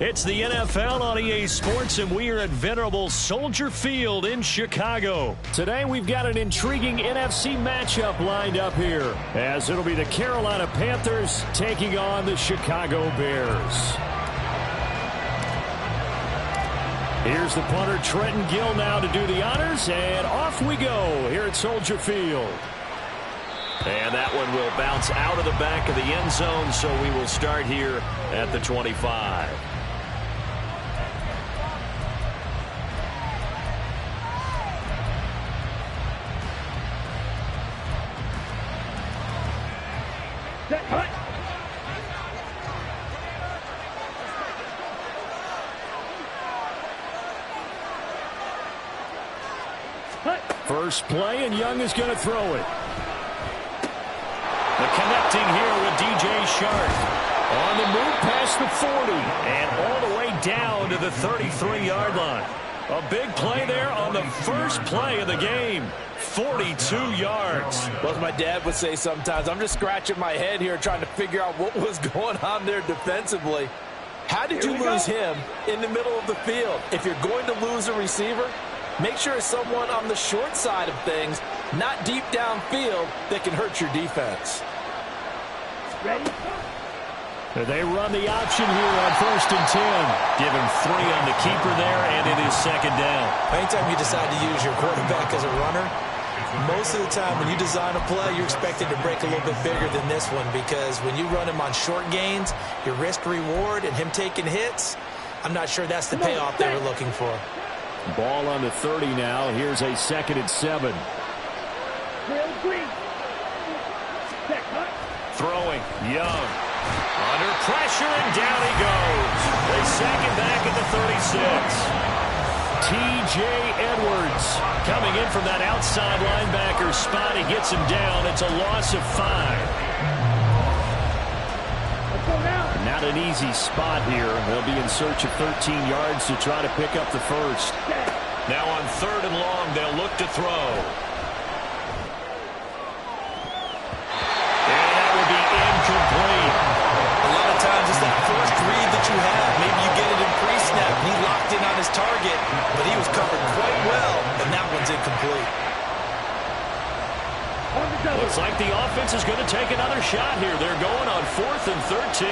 It's the NFL on EA Sports, and we are at venerable Soldier Field in Chicago. Today, we've got an intriguing NFC matchup lined up here, as it'll be the Carolina Panthers taking on the Chicago Bears. Here's the punter, Trenton Gill, now to do the honors, and off we go here at Soldier Field. And that one will bounce out of the back of the end zone, so we will start here at the 25. First play, and Young is going to throw it. The connecting here with DJ Shark. On the move past the 40, and all the way down to the 33-yard line. A big play there on the first play of the game. 42 yards. Well, as my dad would say sometimes, I'm just scratching my head here trying to figure out what was going on there defensively. How did you lose him in the middle of the field? If you're going to lose a receiver, make sure it's someone on the short side of things, not deep downfield, that can hurt your defense. Ready? They run the option here on 1st and 10. Give him 3 on the keeper there, and it is 2nd down. Anytime you decide to use your quarterback as a runner, most of the time when you design a play, you're expected to break a little bit bigger than this one, because when you run him on short gains, your risk-reward and him taking hits, I'm not sure that's the payoff they were looking for. Ball on the 30 now. Here's a 2nd and 7. Throwing, Young. Under pressure, and down he goes. They sack him back at the 36. T.J. Edwards coming in from that outside linebacker spot. He gets him down. It's a loss of 5. Not an easy spot here. They'll be in search of 13 yards to try to pick up the first. Now on 3rd and long, they'll look to throw. And that will be incomplete. A lot of times it's that first read that you have. Maybe you get it in pre-snap. He locked in on his target, but he was covered quite well, and that one's incomplete. Looks like the offense is going to take another shot here. They're going on 4th and 13.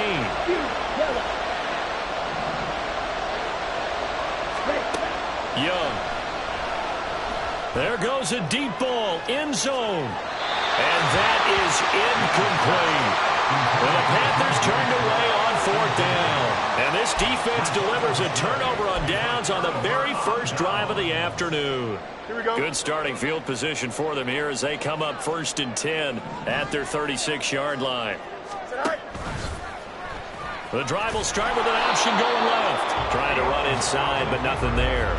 Young. There goes a deep ball, end zone. And that is incomplete. And the Panthers turned away on 4th down. And this defense delivers a turnover on downs on the very first drive of the afternoon. Here we go. Good starting field position for them here as they come up 1st and 10 at their 36-yard line. The drive will start with an option going left. Trying to run inside, but nothing there.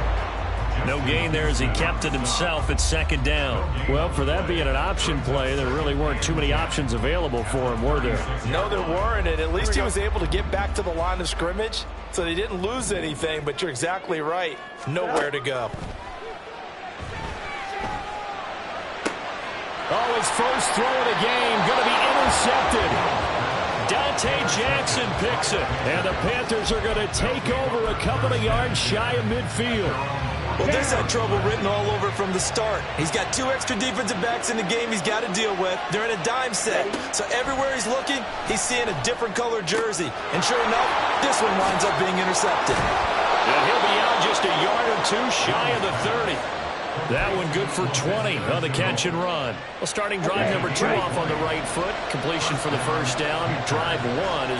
No gain there as he kept it himself at 2nd down. Well, for that being an option play, there really weren't too many options available for him, were there? No, there weren't, and at least he was able to get back to the line of scrimmage, so they didn't lose anything, but you're exactly right. Nowhere to go. Oh, his first throw of the game going to be intercepted. Dante Jackson picks it, and the Panthers are going to take over a couple of yards shy of midfield. Well, this had trouble written all over from the start. He's got 2 extra defensive backs in the game he's got to deal with. They're in a dime set, so everywhere he's looking, he's seeing a different color jersey. And sure enough, this one winds up being intercepted. And he'll be out just a yard or 2 shy of the 30. That one good for 20 on the catch and run. Well, starting drive number 2 off on the right foot. Completion for the first down. Drive 1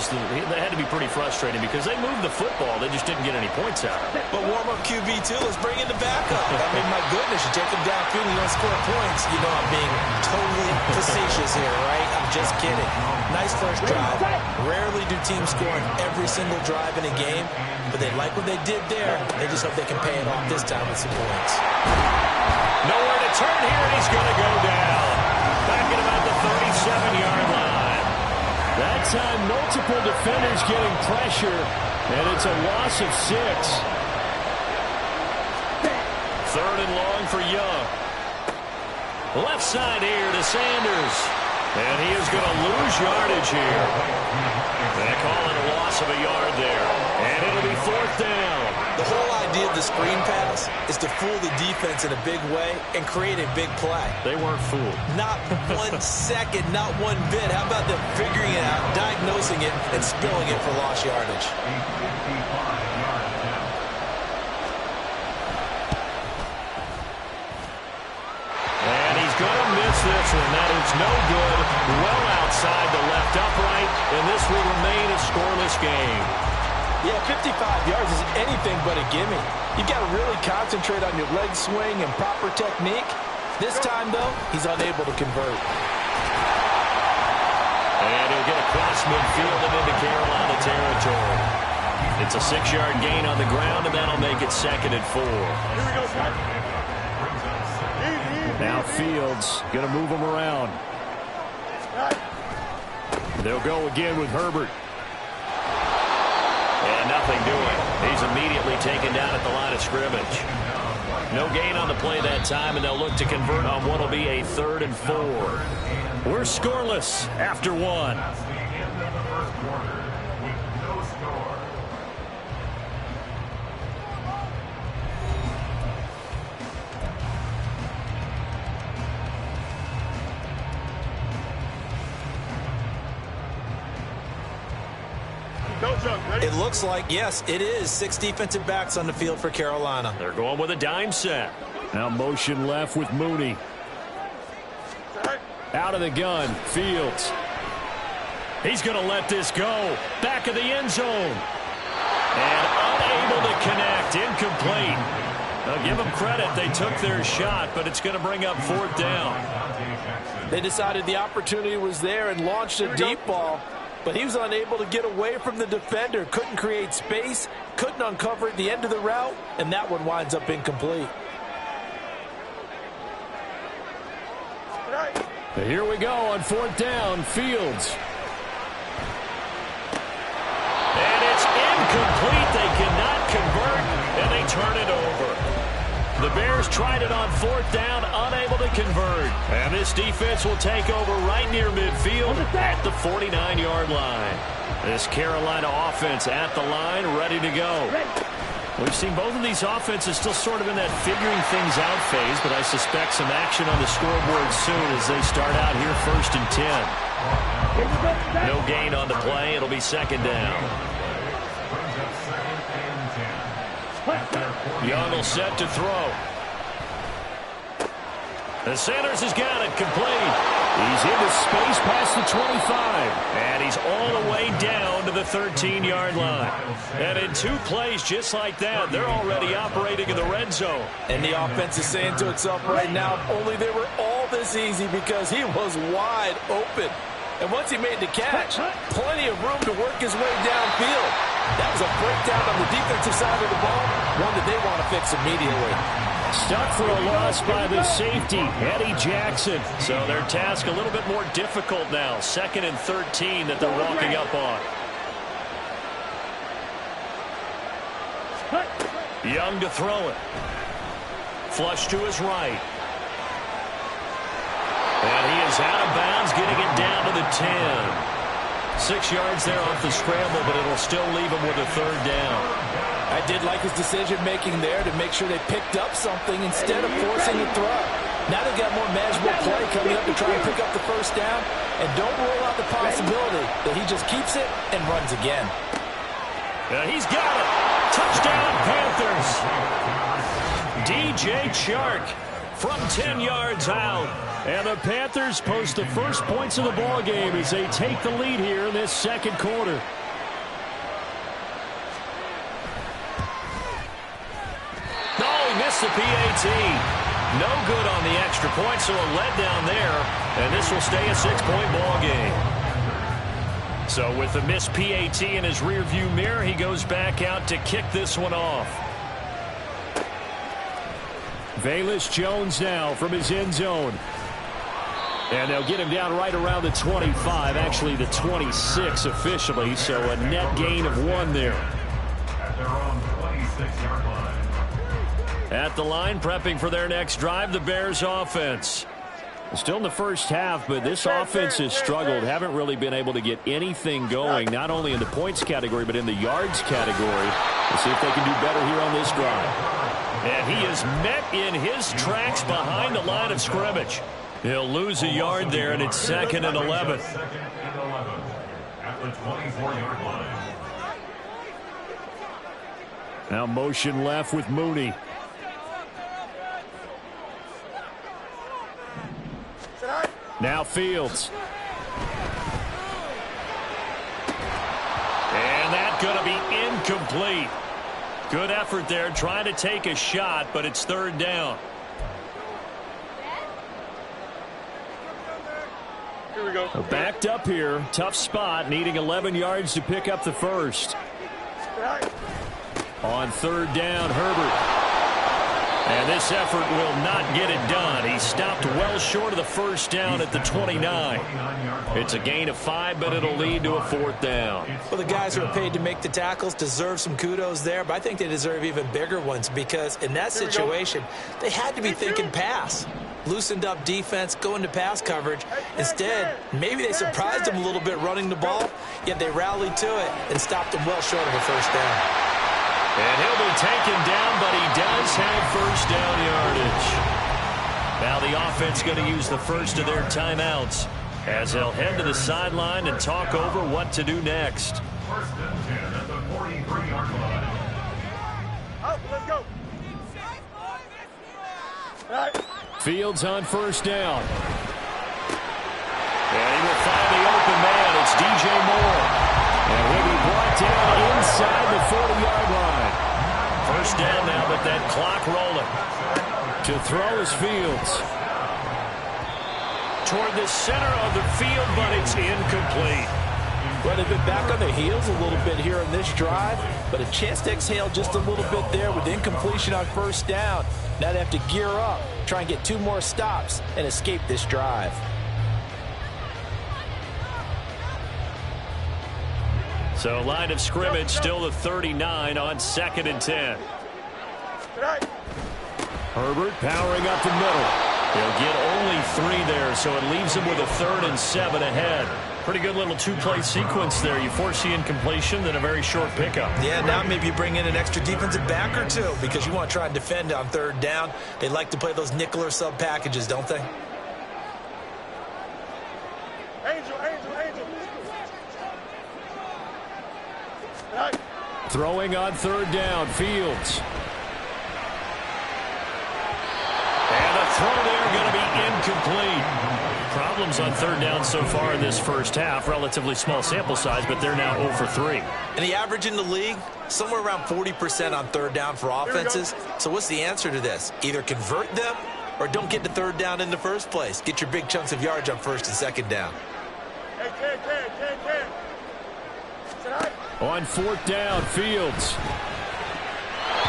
that had to be pretty frustrating because they moved the football. They just didn't get any points out of it. But warm-up QB2, let's bring in the backup. I mean, my goodness, you take him downfield and you don't score points. You know I'm being totally facetious here, right? I'm just kidding. Nice first drive. Rarely do teams score on every single drive in a game, but they like what they did there. They just hope they can pay it off this time with some points. Nowhere to turn here, and he's going to go down. Back at about the 37-yard line. That time, multiple defenders getting pressure, and it's a loss of 6. 3rd and long for Young. Left side here to Sanders. And he is going to lose yardage here. They call it a loss of a yard there. And it'll be 4th down. The whole idea of the screen pass is to fool the defense in a big way and create a big play. They weren't fooled. Not 1 second, not one bit. How about them figuring it out, diagnosing it, and spilling it for lost yardage? And he's going to miss this one. That is no good. Well outside the left upright, and this will remain a scoreless game. Yeah, 55 yards is anything but a gimme. You've got to really concentrate on your leg swing and proper technique. This time, though, he's unable to convert. And he'll get across midfield and into Carolina territory. It's a 6-yard gain on the ground, and that'll make it 2nd and 4. Here we go, sir. Now Fields going to move him around. They'll go again with Herbert. And nothing doing. He's immediately taken down at the line of scrimmage. No gain on the play that time, and they'll look to convert on what will be a 3rd and 4. We're scoreless after 1. It looks like, yes, it is 6 defensive backs on the field for Carolina. They're going with a dime set. Now motion left with Mooney. Out of the gun, Fields. He's going to let this go. Back of the end zone. And unable to connect. Incomplete. I'll give them credit. They took their shot, but it's going to bring up 4th down. They decided the opportunity was there and launched a deep ball. But he was unable to get away from the defender. Couldn't create space. Couldn't uncover at the end of the route. And that one winds up incomplete. Here we go on 4th down. Fields. And it's incomplete. They cannot convert. And they turn it over. The Bears tried it on 4th down, unable to convert. And this defense will take over right near midfield at the 49-yard line. This Carolina offense at the line, ready to go. We've seen both of these offenses still sort of in that figuring things out phase, but I suspect some action on the scoreboard soon as they start out here 1st and 10. No gain on the play. It'll be 2nd down. Young will set to throw. And Sanders has got it complete. He's into space past the 25. And he's all the way down to the 13-yard line. And in 2 plays just like that, they're already operating in the red zone. And the offense is saying to itself right now, only they were all this easy because he was wide open. And once he made the catch, plenty of room to work his way downfield. That was a breakdown on the defensive side of the ball, one that they want to fix immediately. Stuck for a loss by the safety, Eddie Jackson. So their task a little bit more difficult now. 2nd and 13 that they're walking up on. Young to throw it. Flush to his right. And he is out of bounds, getting it down to the 10. 6 yards there off the scramble, but it'll still leave him with a 3rd down. I did like his decision-making there to make sure they picked up something instead of forcing a throw. Now they've got more manageable play coming up to try and pick up the 1st down, and don't rule out the possibility that he just keeps it and runs again. He's got it. Touchdown, Panthers. DJ Chark from 10 yards out. And the Panthers post the first points of the ball game as they take the lead here in this 2nd quarter. Oh, he missed the PAT. No good on the extra point, so a letdown there. And this will stay a 6-point ball game. So with the missed PAT in his rearview mirror, he goes back out to kick this one off. Velus Jones now from his end zone. And they'll get him down right around the 25, actually the 26 officially, so a net gain of 1 there. At their own 26-yard line. At the line, prepping for their next drive, the Bears offense. Still in the first half, but this offense has struggled. Haven't really been able to get anything going, not only in the points category, but in the yards category. We'll see if they can do better here on this drive. And he is met in his tracks behind the line of scrimmage. He'll lose a yard there, and it's 2nd and 11. At the 24-yard line. Now motion left with Mooney. Now Fields. And that's going to be incomplete. Good effort there trying to take a shot, but it's 3rd down. Here we go. Backed up here. Tough spot. Needing 11 yards to pick up the first. On 3rd down, Herbert. And this effort will not get it done. He stopped well short of the first down at the 29. It's a gain of 5, but it'll lead to a 4th down. Well, the guys who are paid to make the tackles deserve some kudos there, but I think they deserve even bigger ones because in that situation, they had to be thinking pass. Loosened up defense, going to pass coverage. Instead, maybe they surprised them a little bit running the ball, yet they rallied to it and stopped them well short of a first down. And he'll be taken down, but he does have first down yardage. Now the offense going to use the first of their timeouts as they'll head to the sideline and talk over what to do next. 1st and 10 at the 43-yard line. Up, let's go. Fields on first down. And he will find the open man. It's DJ Moore. And he'll be brought down inside the 40-yard line. First down now, but that clock rolling. To throw is Fields. Toward the center of the field, but it's incomplete. Well, they've been back on their heels a little bit here in this drive, but a chance to exhale just a little bit there with incompletion on first down. Now they have to gear up, try and get 2 more stops, and escape this drive. So line of scrimmage still the 39 on 2nd and 10. Herbert powering up the middle. He'll get only 3 there, so it leaves him with a 3rd and 7 ahead. Pretty good little 2-play sequence there. You force the incompletion, then a very short pickup. Yeah, now maybe you bring in an extra defensive back or 2 because you want to try and defend on 3rd down. They like to play those nickel or sub packages, don't they? Angel. Throwing on 3rd down, Fields. And the throw there going to be incomplete. Problems on 3rd down so far in this first half. Relatively small sample size, but they're now 0 for 3. And the average in the league, somewhere around 40% on 3rd down for offenses. So what's the answer to this? Either convert them or don't get to 3rd down in the first place. Get your big chunks of yards on 1st and 2nd down. Hey, 10. On 4th down, Fields.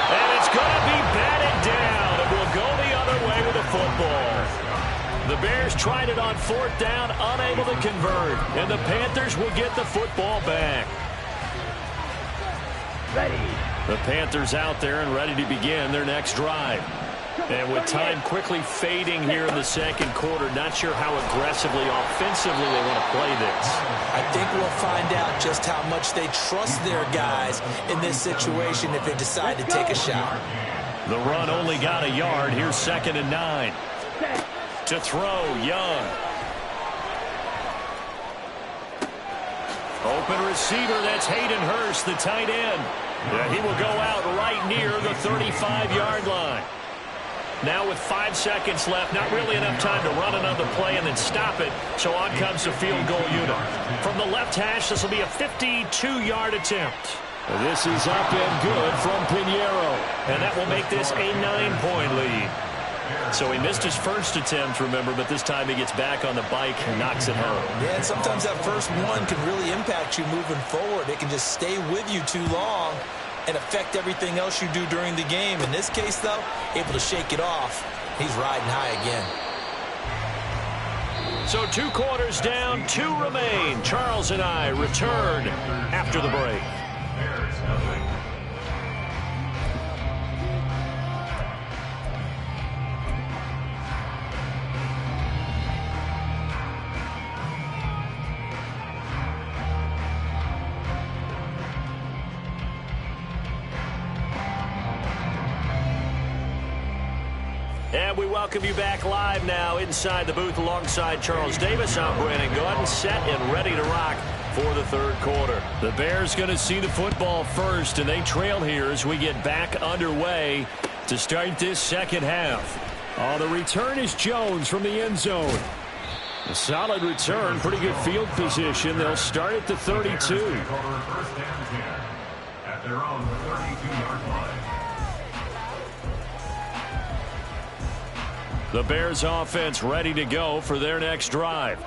And it's going to be batted down. It will go the other way with the football. The Bears tried it on 4th down, unable to convert. And the Panthers will get the football back. Ready. The Panthers out there and ready to begin their next drive. And with time quickly fading here in the 2nd quarter, not sure how aggressively, offensively they want to play this. I think we'll find out just how much they trust their guys in this situation if they decide to take a shot. The run only got a yard. Here's 2nd and 9. To throw, Young. Open receiver, that's Hayden Hurst, the tight end. Yeah, he will go out right near the 35-yard line. Now with 5 seconds left, not really enough time to run another play and then stop it, so on comes the field goal unit. From the left hash, this will be a 52-yard attempt. This is up and good from Pinheiro, and that will make this a 9-point lead. So he missed his first attempt, remember, but this time he gets back on the bike and knocks it home. Yeah, and sometimes that first one can really impact you moving forward. It can just stay with you too long and affect everything else you do during the game. In this case, though, able to shake it off. He's riding high again. So 2 quarters down, 2 remain. Charles and I return after the break. And we welcome you back live now inside the booth alongside Charles Davis. I'm Brandon Gaudin, set and ready to rock for the third quarter. The Bears going to see the football first, and they trail here as we get back underway to start this second half. The return is Jones from the end zone. A solid return, pretty good field position. They'll start at the 32. First and 10 at their own 32-yard line. The Bears offense ready to go for their next drive.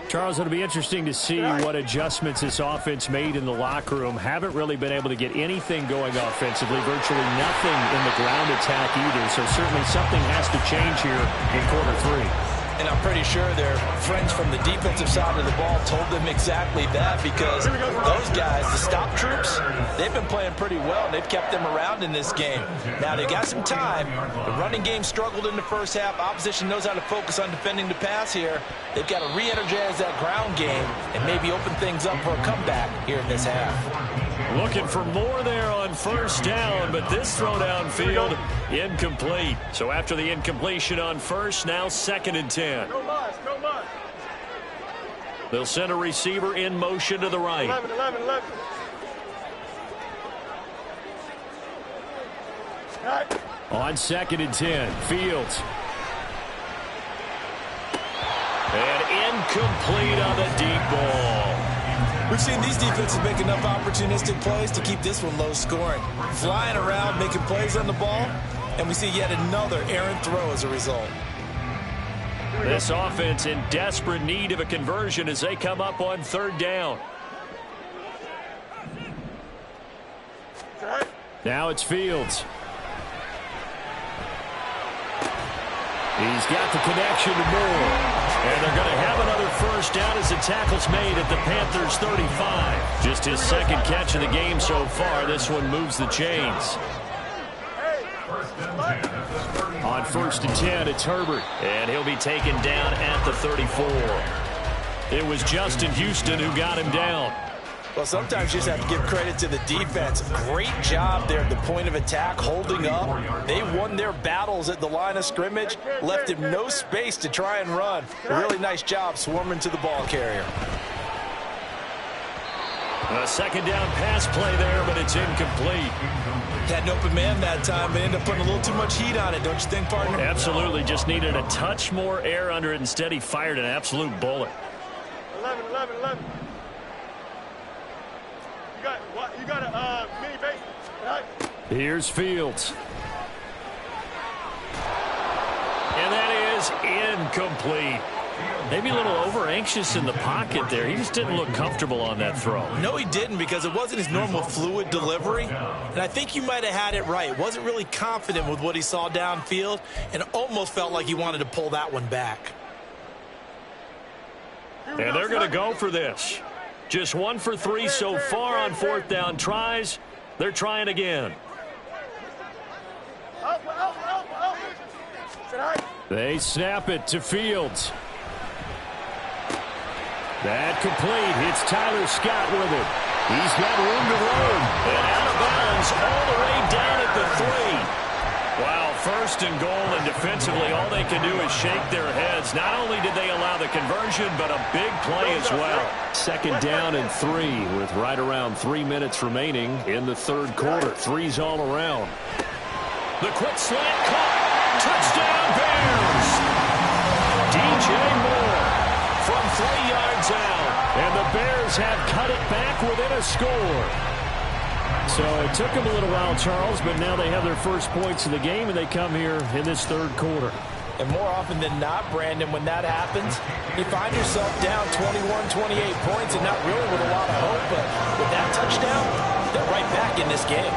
Charles, it'll be interesting to see what adjustments this offense made in the locker room. Haven't really been able to get anything going offensively, virtually nothing in the ground attack either. So certainly something has to change here in quarter three. And I'm pretty sure their friends from the defensive side of the ball told them exactly that, because those guys, the stop troops, they've been playing pretty well. They've kept them around in this game. Now, they've got some time. The running game struggled in the first half. Opposition knows how to focus on defending the pass here. They've got to re-energize that ground game and maybe open things up for a comeback here in this half. Looking for more there on first down, but this throw downfield incomplete. So after the incompletion on first, now 2nd and 10. No mas, no mas. They'll send a receiver in motion to the right. 11. All right. On 2nd and 10, Fields. And incomplete on the deep ball. We've seen these defenses make enough opportunistic plays to keep this one low scoring. Flying around, making plays on the ball, and we see yet another errant throw as a result. This offense in desperate need of a conversion as they come up on 3rd down. Now it's Fields. He's got the connection to Moore. And they're going to have another first down as the tackle's made at the Panthers' 35. Just his 2nd catch of the game so far. This one moves the chains. On 1st and 10, it's Herbert. And he'll be taken down at the 34. It was Justin Houston who got him down. Well, sometimes you just have to give credit to the defense. Great job there at the point of attack, holding up. They won their battles at the line of scrimmage, left him no space to try and run. A really nice job swarming to the ball carrier. A 2nd down pass play there, but it's incomplete. Had an open man that time, but ended up putting a little too much heat on it, don't you think, partner? Absolutely. Just needed a touch more air under it. Instead, he fired an absolute bullet. 11. You got a mini base. Right. Here's Fields. And that is incomplete. Maybe a little over-anxious in the pocket there. He just didn't look comfortable on that throw. No, he didn't, because it wasn't his normal fluid delivery. And I think you might have had it right. Wasn't really confident with what he saw downfield, and almost felt like he wanted to pull that one back. And they're going to go for this. Just 1 for 3 so far on 4th down tries. They're trying again. They snap it to Fields. That complete. It's Tyler Scott with it. He's got room to roam. And out of bounds all the way down at the 3. Wow, 1st and goal, and defensively all they can do is shake their heads. Not only did they allow the conversion, but a big play as well. 2nd down and 3 with right around 3 minutes remaining in the 3rd quarter. 3's all around. The quick slant caught. Touchdown Bears. DJ Moore from 3 yards out. And the Bears have cut it back within a score. So it took them a little while, Charles, but now they have their first points of the game, and they come here in this 3rd quarter. And more often than not, Brandon, when that happens, you find yourself down 21, 28 points and not really with a lot of hope. But with that touchdown, they're right back in this game.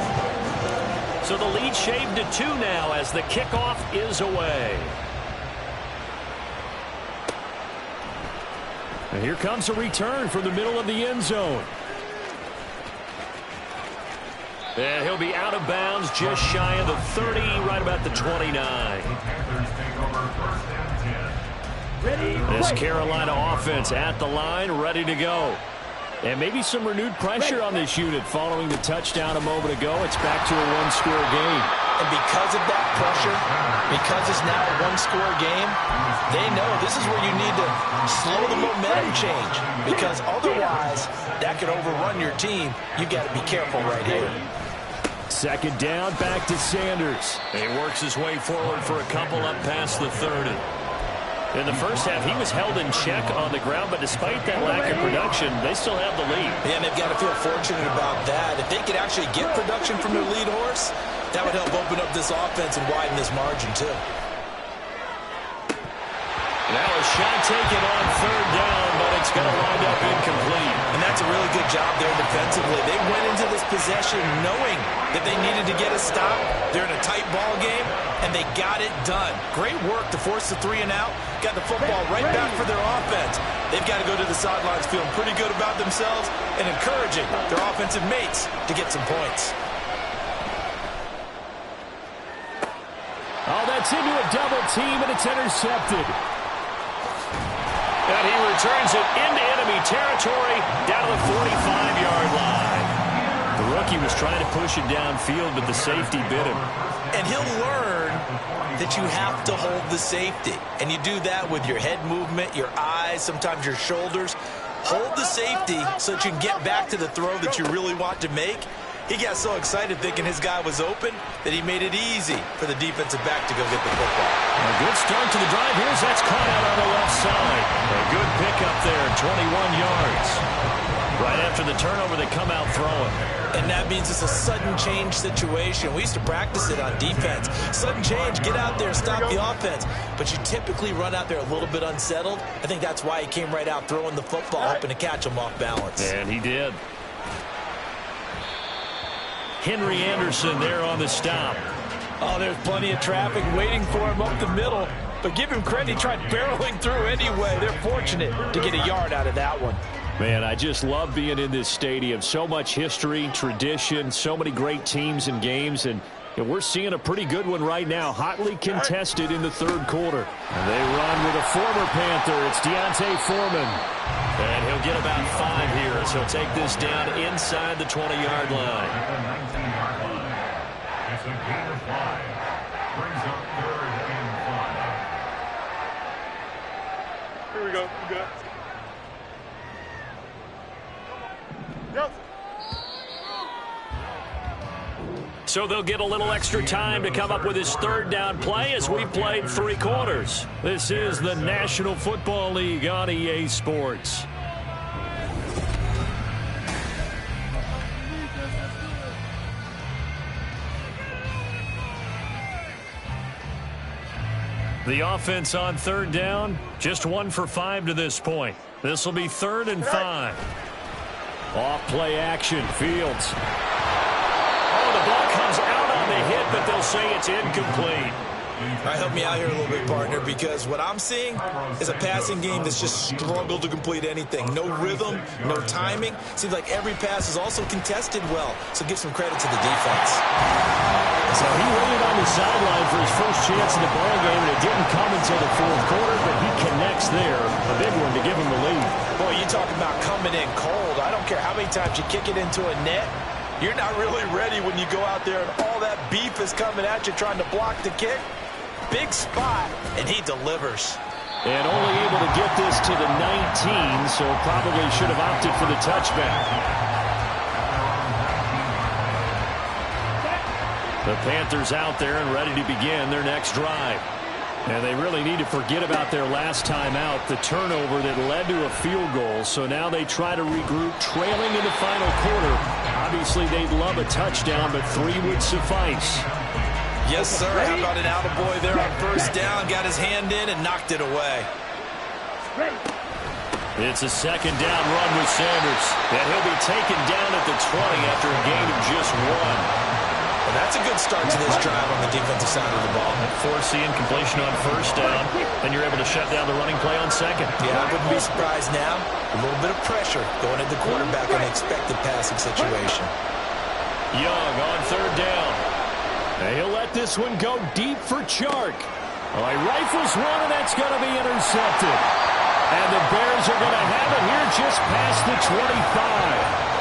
So the lead shaved to 2 now as the kickoff is away. And here comes a return from the middle of the end zone. And he'll be out of bounds just shy of the 30, right about the 29. This Carolina offense at the line, ready to go. And maybe some renewed pressure on this unit following the touchdown a moment ago. It's back to a 1-score game. And because of that pressure, because it's now a one-score game, they know this is where you need to slow the momentum change, because otherwise that could overrun your team. You've got to be careful right here. Second down, back to Sanders. He works his way forward for a couple up past the 30. In the first half, he was held in check on the ground, but despite that lack of production, they still have the lead. Yeah, and they've got to feel fortunate about that. If they could actually get production from their lead horse, that would help open up this offense and widen this margin, too. Now a shot taken on third down, but it's going to wind up incomplete. And that's a really good job there defensively. They went into this possession knowing that they needed to get a stop. They're in a tight ball game, and they got it done. Great work to force the 3 and out. Got the football right back for their offense. They've got to go to the sidelines feeling pretty good about themselves and encouraging their offensive mates to get some points. Oh, that's into a double team, and it's intercepted. And he returns it into enemy territory down to the 45-yard line. The rookie was trying to push it downfield, but the safety bit him. And he'll learn that you have to hold the safety. And you do that with your head movement, your eyes, sometimes your shoulders. Hold the safety so that you can get back to the throw that you really want to make. He got so excited thinking his guy was open that he made it easy for the defensive back to go get the football. A good start to the drive. Here's that's caught out on the left side. A good pickup there, 21 yards. Right after the turnover, they come out throwing. And that means it's a sudden change situation. We used to practice it on defense. Sudden change, get out there, stop the offense. But you typically run out there a little bit unsettled. I think that's why he came right out throwing the football, hoping to catch him off balance. And he did. Henry Anderson there on the stop. Oh, there's plenty of traffic waiting for him up the middle. But give him credit, he tried barreling through anyway. They're fortunate to get a yard out of that one. Man, I just love being in this stadium. So much history, tradition, so many great teams and games. And we're seeing a pretty good one right now, hotly contested in the third quarter. And they run with a former Panther. It's Deontay Foreman. And he'll get about 5 here, so he'll take this down inside the 20-yard line. It's a gain of 5. Brings up 3rd and 5. Here we go. We good. Yep. So they'll get a little extra time to come up with his third down play as we've played 3 quarters. This is the National Football League on EA Sports. The offense on third down, just 1 for 5 to this point. This will be 3rd and 5. Off play action, Fields. Oh, the ball comes out on the hit, but they'll say it's incomplete. All right, help me out here a little bit, partner, because what I'm seeing is a passing game that's just struggled to complete anything. No rhythm, no timing. Seems like every pass is also contested well, so give some credit to the defense. So he waited on the sideline for his first chance in the ballgame, and it didn't come until the 4th quarter, but he connects there. A big one to give him the lead. Boy, you talk about coming in cold. I don't care how many times you kick it into a net. You're not really ready when you go out there and all that beef is coming at you trying to block the kick. Big spot, and he delivers. And only able to get this to the 19, so probably should have opted for the touchback. The Panthers out there and ready to begin their next drive. And they really need to forget about their last time out, the turnover that led to a field goal. So now they try to regroup, trailing in the final quarter. Obviously, they'd love a touchdown, but 3 would suffice. Yes, sir. How about an attaboy there on first down? Got his hand in and knocked it away. It's a 2nd down run with Sanders. And he'll be taken down at the 20 after a gain of just 1. Well, that's a good start to this drive on the defensive side of the ball. Forcing completion on first down, and you're able to shut down the running play on 2nd. Yeah, I wouldn't be surprised now. A little bit of pressure going at the quarterback on the expected passing situation. Young on 3rd down. And he'll let this one go deep for Chark. Oh, he rifles one, and that's going to be intercepted. And the Bears are going to have it here just past the 25.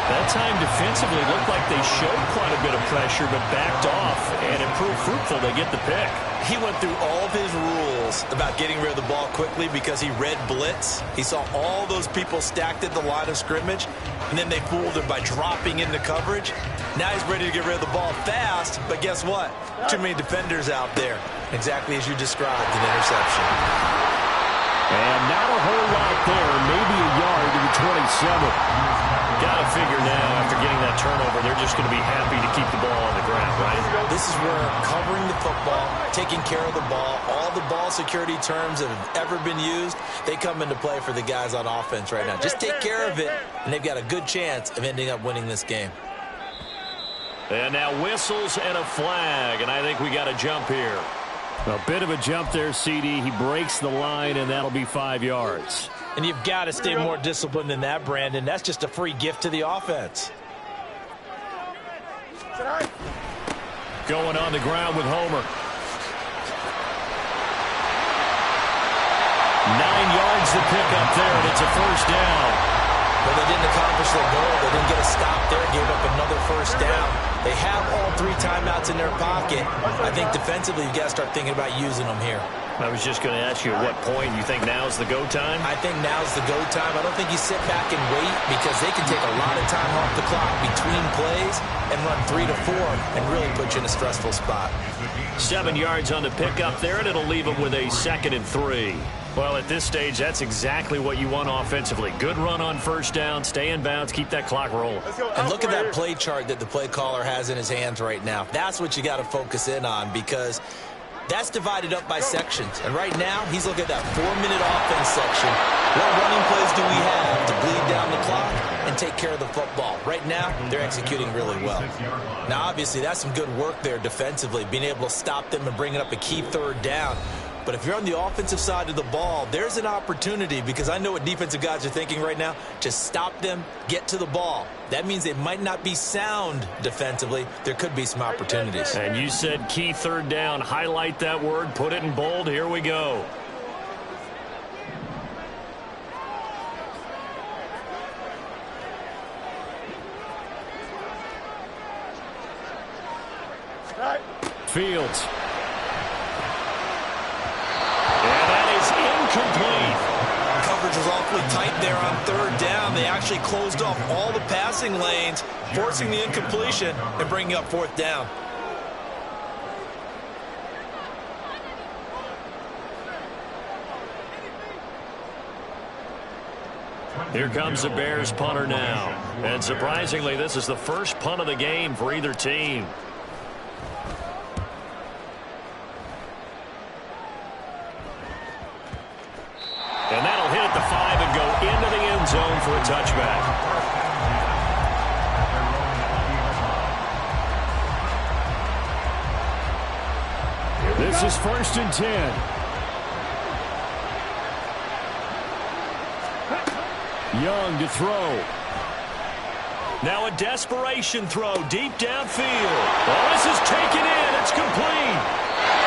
That that time defensively looked like they showed quite a bit of pressure but backed off, and it proved fruitful. They get the pick. He went through all of his rules about getting rid of the ball quickly because he read blitz. He saw all those people stacked at the line of scrimmage, and then they fooled him by dropping into coverage. Now he's ready to get rid of the ball fast, but guess what? Too many defenders out there. Exactly as you described, an interception. And not a whole lot there, maybe a yard to the 27. Got to figure now, after getting that turnover, they're just going to be happy to keep the ball on the ground, right? This is where covering the football, taking care of the ball, all the ball security terms that have ever been used, they come into play for the guys on offense right now. Just take care of it, and they've got a good chance of ending up winning this game. And now whistles and a flag, and I think we got a jump here. A bit of a jump there, CD. He breaks the line, and that'll be 5 yards. And you've got to stay more disciplined than that, Brandon. That's just a free gift to the offense. Going on the ground with Homer. 9 yards to pick up there, and it's a first down. Well, they didn't accomplish their goal. They didn't get a stop there, gave up another first down. They have all 3 timeouts in their pocket. I think defensively you've got to start thinking about using them here. I was just going to ask you at what point you think now's the go time? I think now's the go time. I don't think you sit back and wait because they can take a lot of time off the clock between plays and run 3 to 4 and really put you in a stressful spot. 7 yards on the pickup there, and it'll leave them with a 2nd and 3. Well, at this stage, that's exactly what you want offensively. Good run on first down, stay in bounds, keep that clock rolling. And look at that play chart that the play caller has in his hands right now. That's what you got to focus in on because that's divided up by sections. And right now, he's looking at that 4-minute offense section. What running plays do we have to bleed down the clock and take care of the football? Right now, they're executing really well. Now, obviously, that's some good work there defensively, being able to stop them and bringing up a key 3rd down. But if you're on the offensive side of the ball, there's an opportunity because I know what defensive guys are thinking right now. Just stop them, get to the ball. That means they might not be sound defensively. There could be some opportunities. And you said key 3rd down. Highlight that word, put it in bold. Here we go. Fields. Incomplete. Coverage was awfully tight there on 3rd down. They actually closed off all the passing lanes, forcing the incompletion and bringing up 4th down. Here comes the Bears punter now. And surprisingly, this is the first punt of the game for either team. And that'll hit at the 5 and go into the end zone for a touchback. This is 1st and 10. Young to throw. Now a desperation throw deep downfield. Oh, this is taken in. It's complete.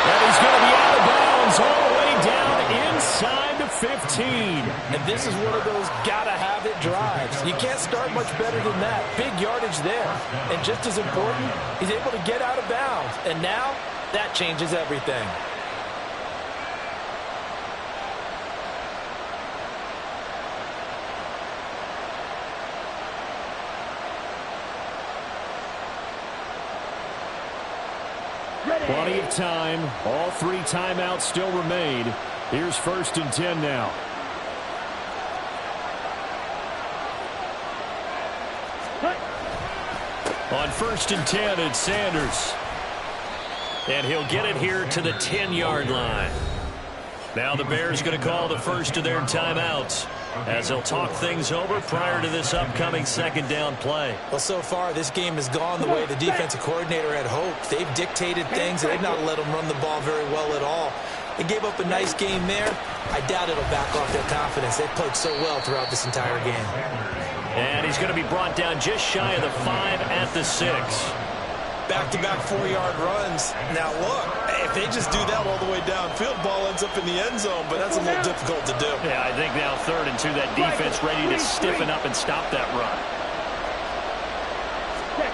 And he's going to be out of bounds all the way down inside the 15. And this is one of those gotta-have-it drives. You can't start much better than that. Big yardage there. And just as important, he's able to get out of bounds. And now, that changes everything. Plenty of time. All 3 timeouts still remain. Here's 1st and 10 now. On 1st and 10, it's Sanders. And he'll get it here to the 10-yard line. Now the Bears going to call the first of their timeouts as they'll talk things over prior to this upcoming 2nd down play. Well, so far, this game has gone the way the defensive coordinator had hoped. They've dictated things. They've not let them run the ball very well at all. They gave up a nice game there. I doubt it'll back off their confidence. They've played so well throughout this entire game. And he's going to be brought down just shy of the 5 at the 6. Back-to-back 4-yard runs. Now, look, if they just do that all the way downfield, ball ends up in the end zone, but that's a little difficult to do. Yeah, I think now 3rd and 2, that defense ready to stiffen up and stop that run.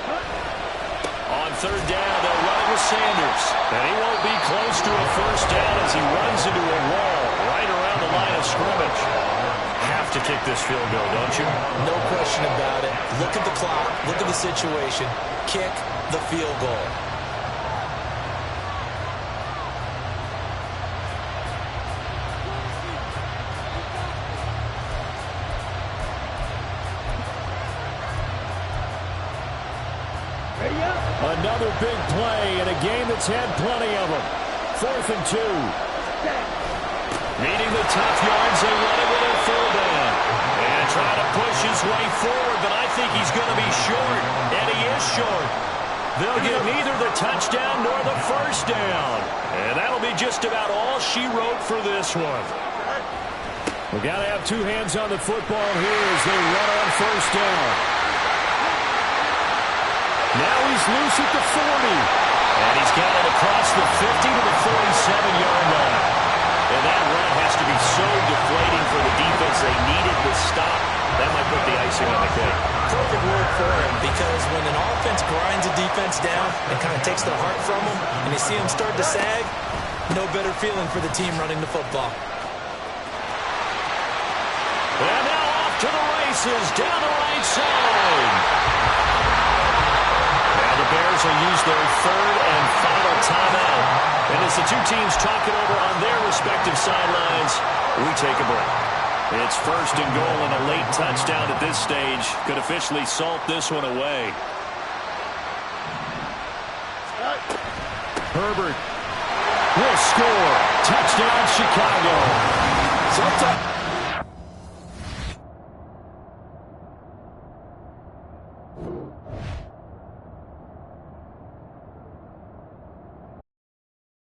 On third down, they'll run it with Sanders. And he won't be close to a first down as he runs into a wall right around the line of scrimmage. Have to kick this field goal, don't you? No question about it. Look at the clock. Look at the situation. Kick the field goal. Another big play in a game that's had plenty of them. 4th and 2. Needing the tough yards, they run it with their fullback. And trying to push his way forward, but I think he's going to be short. And he is short. They'll get neither the touchdown nor the first down. And that'll be just about all she wrote for this one. We've got to have two hands on the football here as they run on first down. Now he's loose at the 40. And he's got it across the 50 to the 47-yard line. And that run has to be so deflating for the defense. They needed the stop. That might put the icing on the cake. Perfect word for him, because when an offense grinds a defense down and kind of takes their heart from them, and you see them start to sag, no better feeling for the team running the football. And now off to the races down the right side. Now the Bears will use their third and final timeout. And as the two teams talk it over on their respective sidelines, we take a break. It's 1st and goal, and a late touchdown at this stage could officially salt this one away. Herbert will score. Touchdown, Chicago. Sometimes